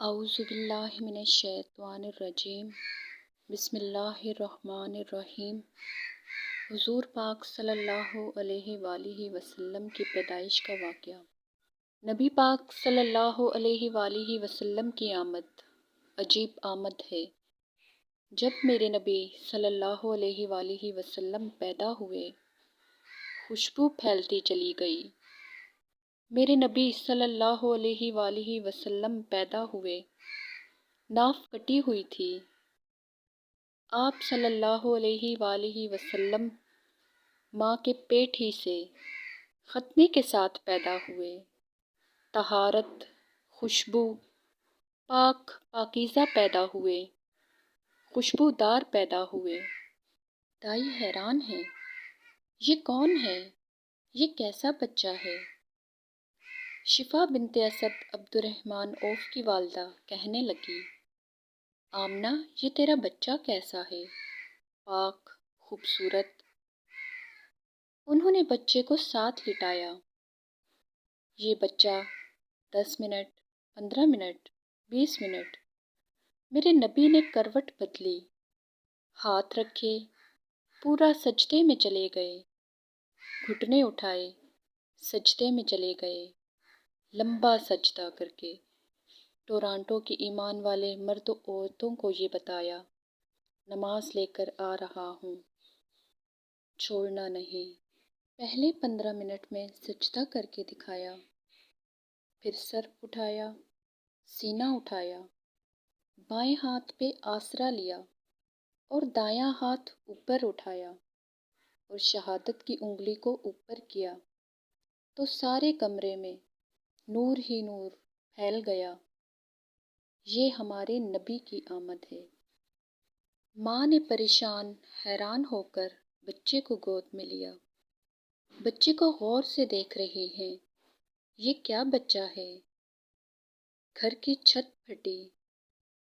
اعوذ باللہ من الشیطان الرجیم۔ بسم اللہ الرحمن الرحیم۔ حضور پاک صلی اللہ علیہ وآلہ وسلم کی پیدائش کا واقعہ۔ نبی پاک صلی اللہ علیہ وآلہ وسلم کی آمد عجیب آمد ہے۔ جب میرے نبی صلی اللہ علیہ وآلہ وسلم پیدا ہوئے، خوشبو پھیلتی چلی گئی۔ میرے نبی صلی اللہ علیہ وآلہ وسلم پیدا ہوئے، ناف کٹی ہوئی تھی۔ آپ صلی اللہ علیہ وآلہ وسلم ماں کے پیٹ ہی سے ختنے کے ساتھ پیدا ہوئے۔ طہارت، خوشبو، پاک پاکیزہ پیدا ہوئے، خوشبودار پیدا ہوئے۔ دائی حیران ہیں، یہ کون ہے؟ یہ کیسا بچہ ہے؟ شفا بنت اسد عبد الرحمن عوف کی والدہ کہنے لگی، آمنہ یہ تیرا بچہ کیسا ہے؟ پاک، خوبصورت۔ انہوں نے بچے کو ساتھ لٹایا۔ یہ بچہ 10 منٹ، 15 منٹ، 20 منٹ۔ میرے نبی نے کروٹ بدلی، ہاتھ رکھے، پورا سجدے میں چلے گئے، گھٹنے اٹھائے، سجدے میں چلے گئے، لمبا سجدہ کر کے۔ ٹورانٹو کے ایمان والے مرد و عورتوں کو یہ بتایا، نماز لے کر آ رہا ہوں، چھوڑنا نہیں۔ پہلے 15 منٹ میں سجدہ کر کے دکھایا، پھر سر اٹھایا، سینہ اٹھایا، بائیں ہاتھ پہ آسرا لیا اور دایاں ہاتھ اوپر اٹھایا اور شہادت کی انگلی کو اوپر کیا تو سارے کمرے میں نور ہی نور پھیل گیا۔ یہ ہمارے نبی کی آمد ہے۔ ماں نے پریشان حیران ہو کر بچے کو گود میں لیا۔ بچے کو غور سے دیکھ رہی ہیں، یہ کیا بچہ ہے؟ گھر کی چھت پھٹی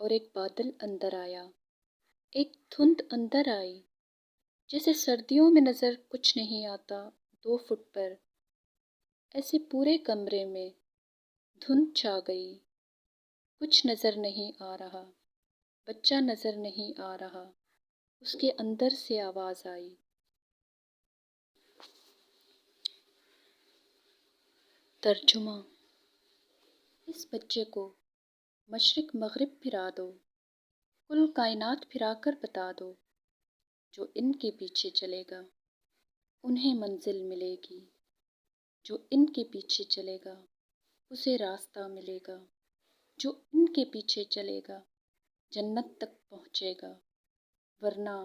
اور ایک بادل اندر آیا، ایک دھند اندر آئی، جیسے سردیوں میں نظر کچھ نہیں آتا 2 فٹ پر، ایسے پورے کمرے میں دھند چھا گئی۔ کچھ نظر نہیں آ رہا، بچہ نظر نہیں آ رہا۔ اس کے اندر سے آواز آئی، ترجمہ: اس بچے کو مشرق مغرب پھرا دو، کل کائنات پھرا کر بتا دو، جو ان کے پیچھے چلے گا انہیں منزل ملے گی، جو ان کے پیچھے چلے گا اسے راستہ ملے گا، جو ان کے پیچھے چلے گا جنت تک پہنچے گا، ورنہ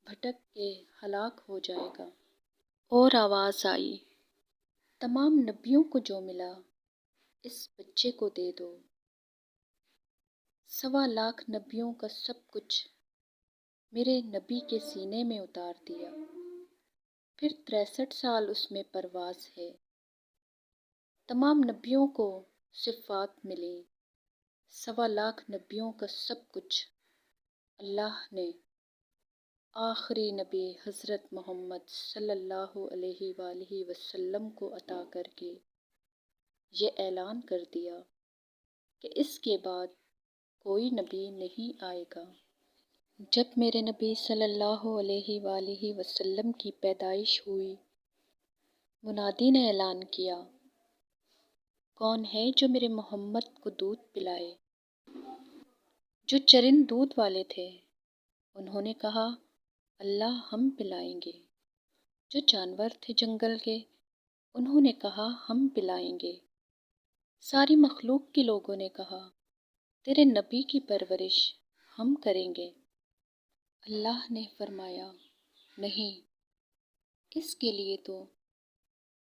بھٹک کے ہلاک ہو جائے گا۔ اور آواز آئی، تمام نبیوں کو جو ملا اس بچے کو دے دو۔ 1.25 لاکھ نبیوں کا سب کچھ میرے نبی کے سینے میں اتار دیا، پھر 63 سال اس میں پرواز ہے۔ تمام نبیوں کو صفات ملی، 1.25 لاکھ نبیوں کا سب کچھ اللہ نے آخری نبی حضرت محمد صلی اللہ علیہ وآلہ وسلم کو عطا کر کے یہ اعلان کر دیا کہ اس کے بعد کوئی نبی نہیں آئے گا۔ جب میرے نبی صلی اللہ علیہ وآلہ وسلم کی پیدائش ہوئی، منادی نے اعلان کیا، کون ہے جو میرے محمد کو دودھ پلائے؟ جو چرند دودھ والے تھے انہوں نے کہا، اللہ ہم پلائیں گے۔ جو جانور تھے جنگل کے انہوں نے کہا، ہم پلائیں گے۔ ساری مخلوق کے لوگوں نے کہا، تیرے نبی کی پرورش ہم کریں گے۔ اللہ نے فرمایا، نہیں، اس کے لیے تو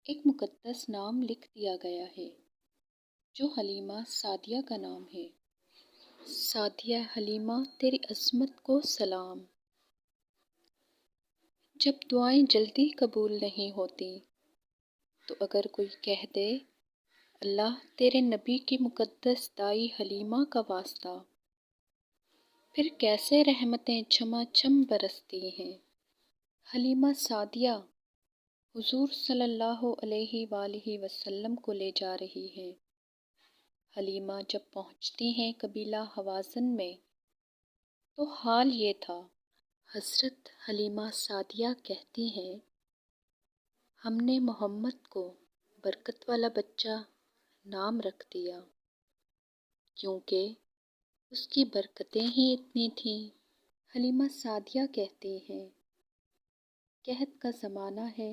ایک مقدس نام لکھ دیا گیا ہے جو حلیمہ سعدیہ کا نام ہے۔ سعدیہ حلیمہ تیری عظمت کو سلام۔ جب دعائیں جلدی قبول نہیں ہوتی تو اگر کوئی کہہ دے، اللہ تیرے نبی کی مقدس دائی حلیمہ کا واسطہ، پھر کیسے رحمتیں چھما چھم برستی ہیں۔ حلیمہ سعدیہ حضور صلی اللہ علیہ وآلہ وسلم کو لے جا رہی ہے۔ حلیمہ جب پہنچتی ہیں قبیلہ ہوازن میں تو حال یہ تھا۔ حضرت حلیمہ سعدیہ کہتی ہیں، ہم نے محمد کو برکت والا بچہ نام رکھ دیا، کیونکہ اس کی برکتیں ہی اتنی تھیں۔ حلیمہ سعدیہ کہتی ہیں، قحط کا زمانہ ہے،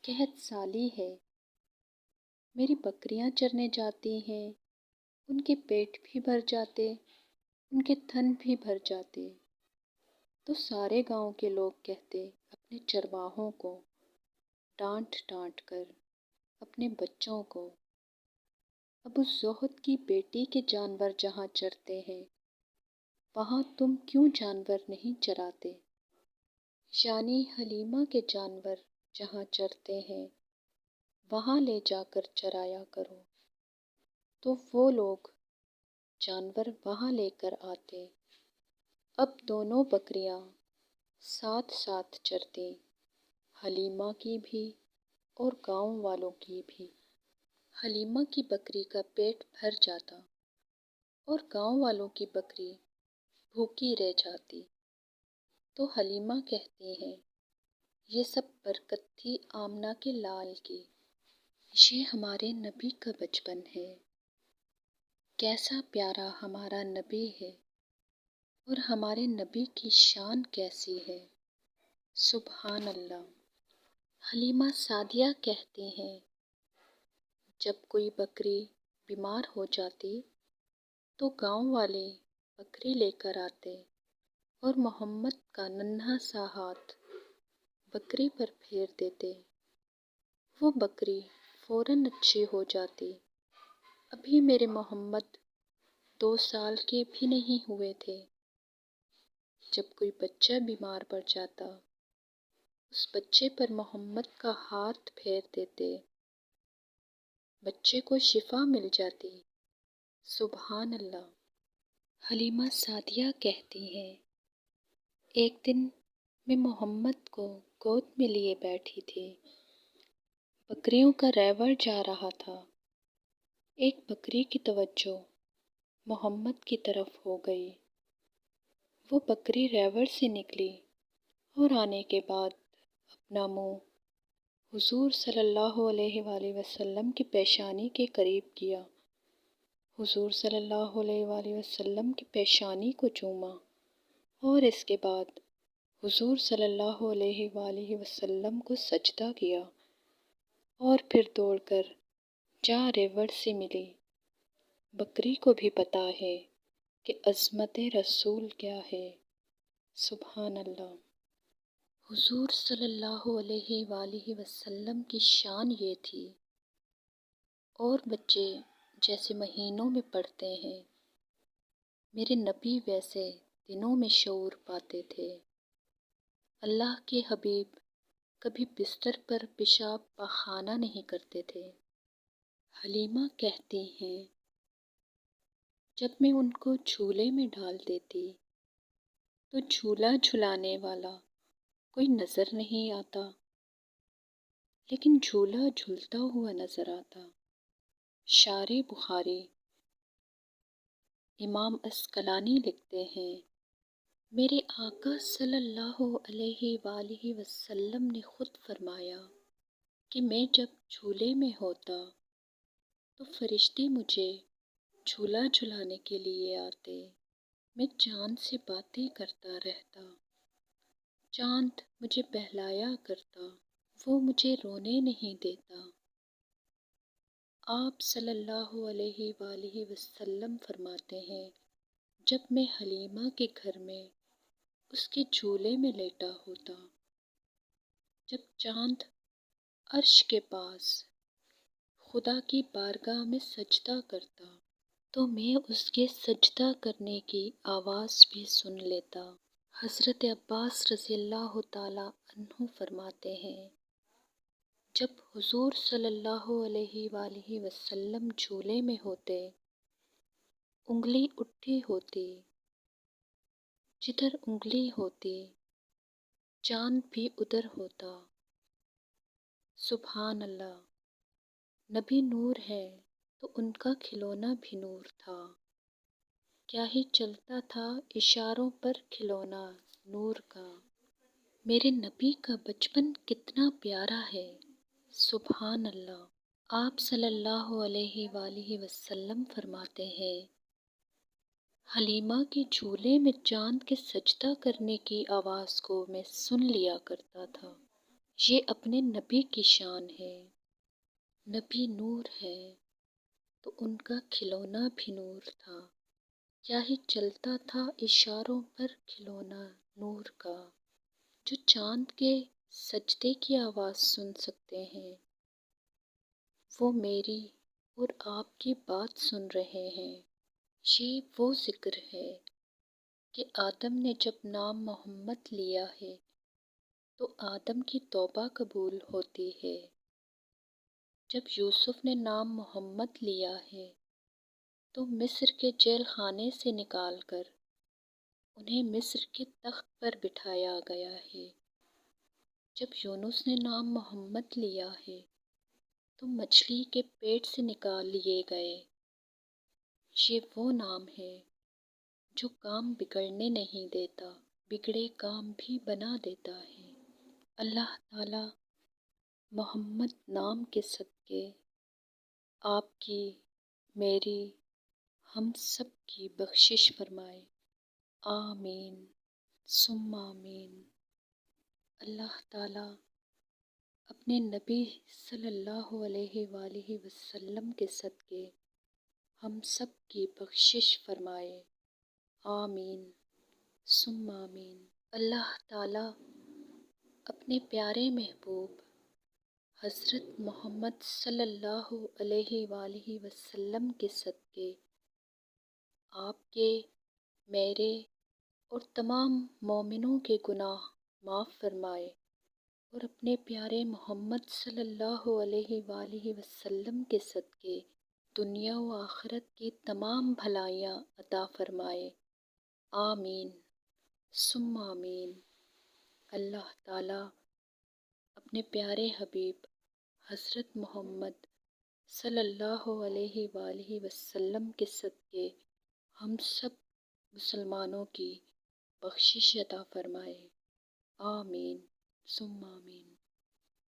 قحط سالی ہے، میری بکریاں چرنے جاتی ہیں، ان کے پیٹ بھی بھر جاتے، ان کے تھن بھی بھر جاتے، تو سارے گاؤں کے لوگ کہتے اپنے چرواہوں کو ڈانٹ ڈانٹ کر، اپنے بچوں کو، ابو زہد کی بیٹی کے جانور جہاں چرتے ہیں وہاں تم کیوں جانور نہیں چراتے؟ یعنی حلیمہ کے جانور جہاں چرتے ہیں وہاں لے جا کر چرایا کرو۔ تو وہ لوگ جانور وہاں لے کر آتے۔ اب دونوں بکریاں ساتھ ساتھ چرتیں، حلیمہ کی بھی اور گاؤں والوں کی بھی۔ حلیمہ کی بکری کا پیٹ بھر جاتا اور گاؤں والوں کی بکری بھوکی رہ جاتی۔ تو حلیمہ کہتی ہیں، یہ سب برکت تھی آمنہ کے لال کی، یہ ہمارے نبی کا بچپن ہے، کیسا پیارا ہمارا نبی ہے اور ہمارے نبی کی شان کیسی ہے، سبحان اللہ۔ حلیمہ سعدیہ کہتی ہیں، جب کوئی بکری بیمار ہو جاتی تو گاؤں والے بکری لے کر آتے اور محمد کا ننھا سا ہاتھ بکری پر پھیر دیتے، وہ بکری فوراً اچھی ہو جاتی۔ ابھی میرے محمد 2 سال کے بھی نہیں ہوئے تھے، جب کوئی بچہ بیمار پڑ جاتا اس بچے پر محمد کا ہاتھ پھیر دیتے، بچے کو شفا مل جاتی، سبحان اللہ۔ حلیمہ سعدیہ کہتی ہیں، ایک دن میں محمد کو گود میں لیے بیٹھی تھی، بکریوں کا ریوڑ جا رہا تھا، ایک بکری کی توجہ محمد کی طرف ہو گئی، وہ بکری ریوڑ سے نکلی اور آنے کے بعد اپنا منہ حضور صلی اللہ علیہ وآلہ وسلم کی پیشانی کے قریب کیا، حضور صلی اللہ علیہ وآلہ وسلم کی پیشانی کو چوما اور اس کے بعد حضور صلی اللہ علیہ وآلہ وسلم کو سجدہ کیا اور پھر دوڑ کر جا ریوڑ سے ملی۔ بکری کو بھی پتا ہے کہ عظمت رسول کیا ہے، سبحان اللہ۔ حضور صلی اللہ علیہ وآلہ وسلم کی شان یہ تھی، اور بچے جیسے مہینوں میں پڑھتے ہیں، میرے نبی ویسے دنوں میں شعور پاتے تھے۔ اللہ کے حبیب کبھی بستر پر پیشاب پاخانہ نہیں کرتے تھے۔ حلیمہ کہتی ہیں، جب میں ان کو جھولے میں ڈال دیتی تو جھولا جھلانے والا کوئی نظر نہیں آتا، لیکن جھولا جھولتا ہوا نظر آتا۔ شارح بخاری امام عسقلانی لکھتے ہیں، میرے آقا صلی اللہ علیہ وآلہ وسلم نے خود فرمایا کہ میں جب جھولے میں ہوتا تو فرشتے مجھے جھولا جھلانے کے لیے آتے، میں چاند سے باتیں کرتا رہتا، چاند مجھے بہلایا کرتا، وہ مجھے رونے نہیں دیتا۔ آپ صلی اللہ علیہ وآلہ وسلم فرماتے ہیں، جب میں حلیمہ کے گھر میں اس کے جھولے میں لیٹا ہوتا، جب چاند عرش کے پاس خدا کی بارگاہ میں سجدہ کرتا تو میں اس کے سجدہ کرنے کی آواز بھی سن لیتا۔ حضرت عباس رضی اللہ تعالیٰ عنہ فرماتے ہیں، جب حضور صلی اللہ علیہ وآلہ وسلم جھولے میں ہوتے، انگلی اٹھی ہوتی، جدھر انگلی ہوتی چاند بھی ادھر ہوتا، سبحان اللہ۔ نبی نور ہے، تو ان کا کھلونا بھی نور تھا، کیا ہی چلتا تھا اشاروں پر کھلونا نور کا۔ میرے نبی کا بچپن کتنا پیارا ہے، سبحان اللہ۔ آپ صلی اللہ علیہ وآلہ وسلم فرماتے ہیں، حلیمہ کے جھولے میں چاند کے سجدہ کرنے کی آواز کو میں سن لیا کرتا تھا۔ یہ اپنے نبی کی شان ہے، نبی نور ہے تو ان کا کھلونا بھی نور تھا، کیا ہی چلتا تھا اشاروں پر کھلونا نور کا۔ جو چاند کے سجدے کی آواز سن سکتے ہیں، وہ میری اور آپ کی بات سن رہے ہیں۔ یہ وہ ذکر ہے کہ آدم نے جب نام محمد لیا ہے تو آدم کی توبہ قبول ہوتی ہے۔ جب یوسف نے نام محمد لیا ہے تو مصر کے جیل خانے سے نکال کر انہیں مصر کے تخت پر بٹھایا گیا ہے۔ جب یونس نے نام محمد لیا ہے تو مچھلی کے پیٹ سے نکال لیے گئے۔ یہ وہ نام ہے جو کام بگڑنے نہیں دیتا، بگڑے کام بھی بنا دیتا ہے۔ اللہ تعالیٰ محمد نام کے صدقے آپ کی، میری، ہم سب کی بخشش فرمائے، آمین ثم آمین۔ اللہ تعالیٰ اپنے نبی صلی اللہ علیہ وآلہ وسلم کے صدقے ہم سب کی بخشش فرمائے، آمین ثم آمین۔ اللہ تعالیٰ اپنے پیارے محبوب حضرت محمد صلی اللہ علیہ وآلہ وسلم کے صدقے آپ کے، میرے اور تمام مومنوں کے گناہ معاف فرمائے، اور اپنے پیارے محمد صلی اللہ علیہ وآلہ وسلم کے صدقے دنیا و آخرت کی تمام بھلائیاں عطا فرمائے، آمین ثم آمین۔ اللہ تعالیٰ اپنے پیارے حبیب حضرت محمد صلی اللہ علیہ وآلہ وسلم کے صدقے ہم سب مسلمانوں کی بخشش عطا فرمائے، آمین ثم آمین۔